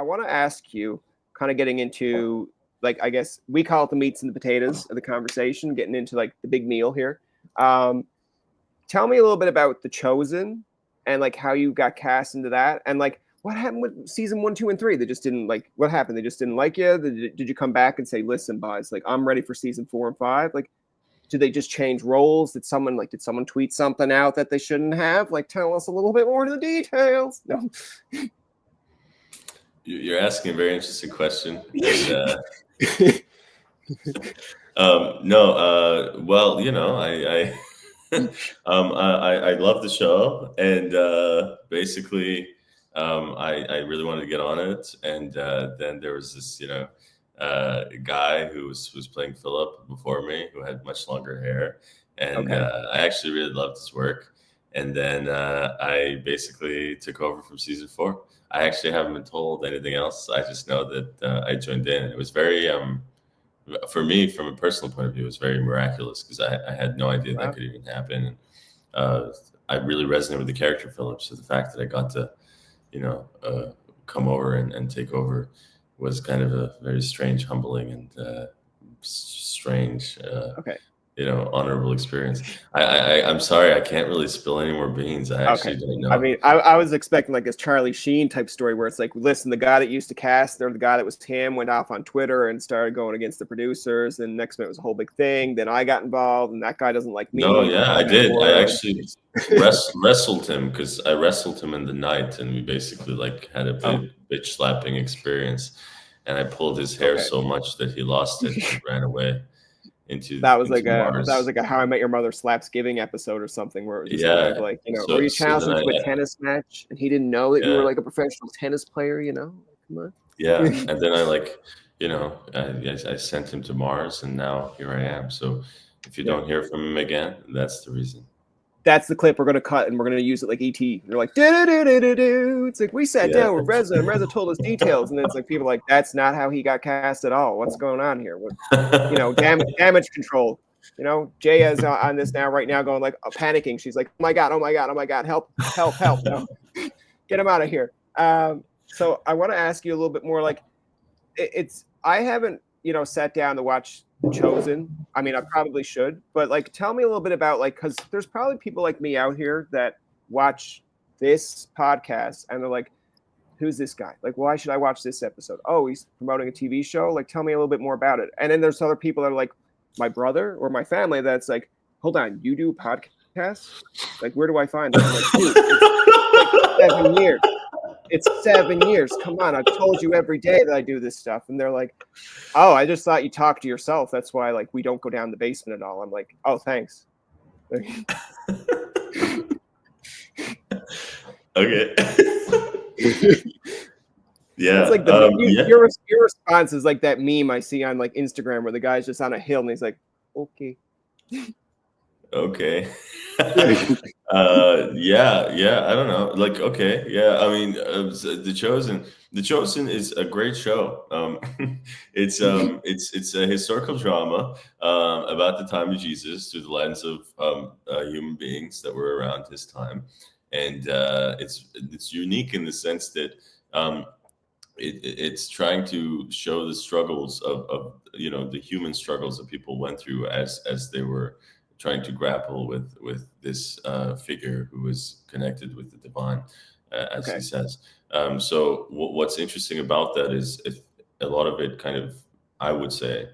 I want to ask you, kind of getting into like I guess we call it the meats and the potatoes of the conversation, getting into like the big meal here. Um, Tell me a little bit about The Chosen and like how you got cast into that, and like what happened with season 1, 2, and 3. They just didn't like what happened. They just didn't like you. Did you come back and say, "Listen, boys, like I'm ready for season 4 and 5"? Like, did they just change roles? Did someone tweet something out that they shouldn't have? Like, tell us a little bit more of the details. No. You're asking a very interesting question. And, no, well, I love the show, and basically, I really wanted to get on it, and then there was this, guy who was playing Philip before me, who had much longer hair, and Okay. I actually really loved his work, and then I basically took over from season 4. I actually haven't been told anything else. I just know that I joined in. It was very for me, from a personal point of view, it was very miraculous because I had no idea that Wow. could even happen. And uh, I really resonate with the character Philip. So the fact that I got to, come over and take over was kind of a very strange, humbling, and strange, Okay. honorable experience. I'm sorry, I can't really spill any more beans. I Okay. actually don't I know. mean, I was expecting like this Charlie Sheen type story where it's like, listen, the guy that used to cast, or the guy that was Tim, went off on Twitter and started going against the producers. And next minute it was a whole big thing. Then I got involved, and that guy doesn't like No, me. And yeah, I I got did. I more. actually wrestled him because I wrestled him in the night, and we basically like had a Oh, big bitch slapping experience. And I pulled his hair okay. so much that he lost it and ran away into That was into like Mars. a How I Met Your Mother Slapsgiving episode or something where it was just kind Yeah. of like, where So you so challenged then him to a tennis match and he didn't know that you were yeah, like a professional tennis player, Come on. yeah, and then I like, I sent him to Mars, and now here I am. So if you Yeah. don't hear from him again, that's the reason. That's the clip we're gonna cut and we're gonna use it like ET. They're like, do. It's like we sat Yeah. down with Reza and Reza told us details, and then it's like people are like, that's not how he got cast at all. What's going on here? What damage control. Jaya is on this now, right now, going like panicking. She's like, oh my god, help, no, get him out of here. So I want to ask you a little bit more. Like, I haven't sat down to watch The Chosen. I mean, I probably should, but like, tell me a little bit about like, because there's probably people like me out here that watch this podcast and they're like, who's this guy? Like, why should I watch this episode? Oh, he's promoting a TV show. Like, tell me a little bit more about it. And then there's other people that are like my brother or my family that's like, hold on, you do podcasts? Like, where do I find them? I'm like, dude, it's like 7 years. It's 7 years. Come on, I've told you every day that I do this stuff. And they're like, oh, I just thought you talked to yourself. That's why like we don't go down the basement at all. I'm like, oh, thanks. Okay. Yeah. It's like your response is like that meme I see on like Instagram where the guy's just on a hill and he's like, okay. Okay. Yeah, I don't know. Like, okay, yeah. I mean, The Chosen is a great show. It's a historical drama about the time of Jesus through the lens of human beings that were around his time, and it's unique in the sense that it's trying to show the struggles of the human struggles that people went through as they were trying to grapple with this figure who was connected with the divine, as Okay. he says. So what's interesting about that is if a lot of it kind of, I would say,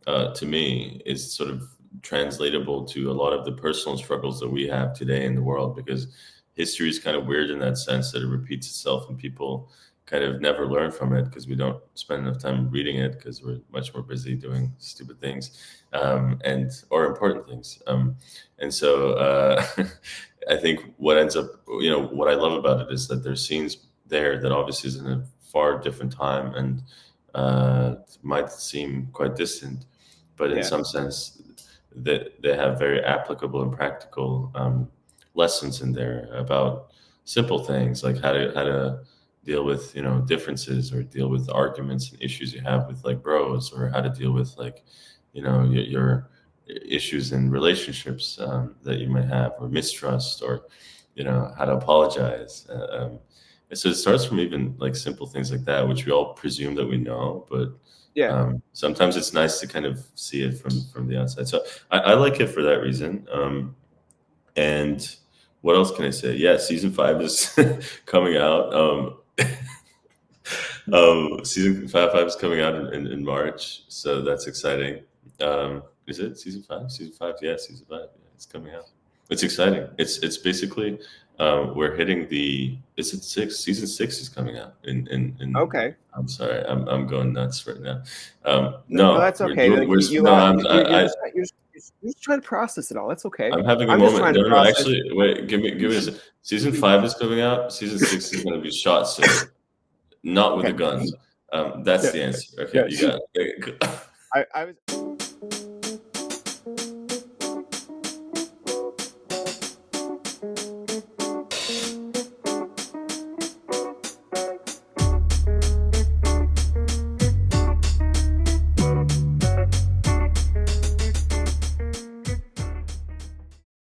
to me, is sort of translatable to a lot of the personal struggles that we have today in the world, because history is kind of weird in that sense that it repeats itself and people kind of never learn from it because we don't spend enough time reading it because we're much more busy doing stupid things or important things. And so I think what ends up, what I love about it is that there's scenes there that obviously is in a far different time and might seem quite distant, but in some sense that they have very applicable and practical lessons in there about simple things like how to deal with differences or deal with arguments and issues you have with like bros, or how to deal with like your issues in relationships that you might have, or mistrust, or how to apologize, So it starts from even like simple things like that, which we all presume that we know, but Yeah. sometimes it's nice to kind of see it from the outside. So I like it for that reason. And what else can I say? Yeah, season 5 is coming out. Season 5 is coming out in March, so that's exciting. Is it season 5? Season 5, yeah, season 5. Yeah, it's coming out. It's exciting. It's basically we're hitting the. Is it 6? Season 6 is coming out in. Okay. I'm sorry, I'm going nuts right now. No, No, that's we're okay. doing. Like We're no, you're just trying to process it all. That's okay. I'm having a I'm just moment. trying to No, no, process. actually, wait. Give me a second. Season 5 is coming out. Season 6 is going to be shot soon. Not with the Okay. guns. That's Yeah. the answer. Okay, Yeah. you got it. I was